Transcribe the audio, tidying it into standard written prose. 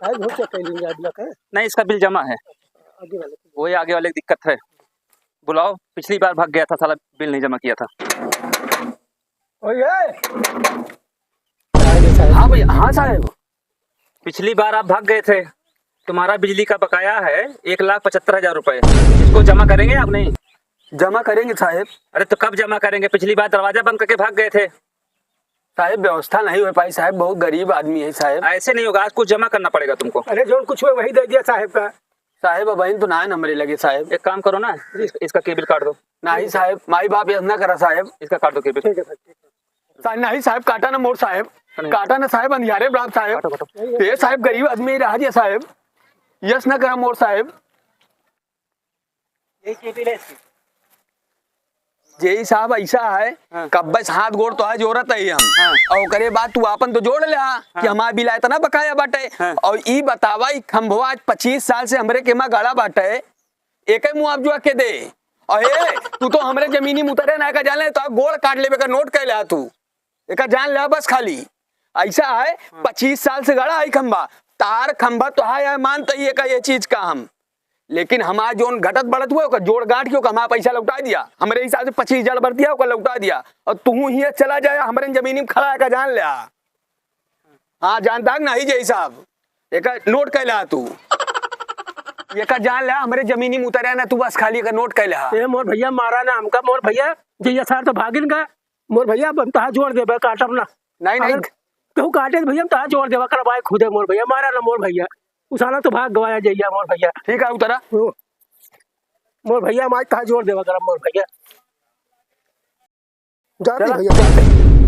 साहब हो क्या कह है? नहीं, इसका बिल जमा है। आगे वाले वही आगे वाले की दिक्कत है। बुलाओ, पिछली बार भाग गया था साला, बिल नहीं जमा किया था। हाँ भैया, हाँ साहब, पिछली बार आप भाग गए थे। तुम्हारा बिजली का बकाया है 1,75,000 रुपए। इसको जमा करेंगे आप? नहीं जमा करेंगे साहब। अरे तो कब जमा करेंगे? पिछली बार दरवाजा बंद करके भाग गए थे। साहब व्यवस्था नहीं हो पाई साहब, बहुत गरीब आदमी है साहब। ऐसे नहीं होगा, आज कुछ जमा करना पड़ेगा तुमको। अरे जो कुछ हुआ वही दे दिया साहब का। साहब अब तो ना नंबर लगे साहब। एक काम करो ना, इसका केबिल काट दो। नहीं साहब, माई बाप यह ना करा साहब। इसका काट दो केबिल। ठीक है सर। नहीं साहब, काटा ना मोर साहब, काटा ना साहब, अंधियारे बराबर साहब। ये साहब गरीब आदमी रहा दिया साहब, यस ना करा मोर साहब। जी साहब ऐसा है, कब बस हाथ गोड़ तो है जोरत है हम। और करे बात तू आपन तो जोड़ ले कि हमारा बिल इतना बकाया बाटे। और ई बतावा खंभवा आज 25 साल से हमरे के माँ गाड़ा बाटे, एक मुआवजा के दे। और तू तो हमरे जमीनी मुतरे ना का जान ले, तो गोड़ काट लेबे का नोट कह ले, तू एक जान ले बस खाली। ऐसा है 25 साल से गाड़ा है खंभा, तार खंभा तो है मानता ही का ये चीज का हम। लेकिन हमारा जो घटत बढ़त हुआ जोड़ गांठ के हमारा पैसा लौटा दिया, हमारे हिसाब से 25,000 बढ़ दिया लौटा दिया। और तू ही चला जाया हमारे जमीनी में खड़ा है जान लिया। हाँ जानता ना ही जय साहब, एक नोट कह लिया तू, एक जान लिया हमारे जमीनी में उतरे ना, तू बस खाली एक नोट कह लिया। मोर भैया मारा ना हमका, मोर भैया जी सर तो भागिन का। मोर भैया हम तहा जोड़ देबे काटब ना। नहीं कहूँ काटे भैया हम तहा जोड़ देबा करवाए खुदे। मोर भैया मारा ना मोर भैया, उसाना तो भाग गवाया जइया मोर भैया। ठीक है उतरा मोर भैया माज तहा जोड़ देवा कर मोर भैया। जाते भैया जाते।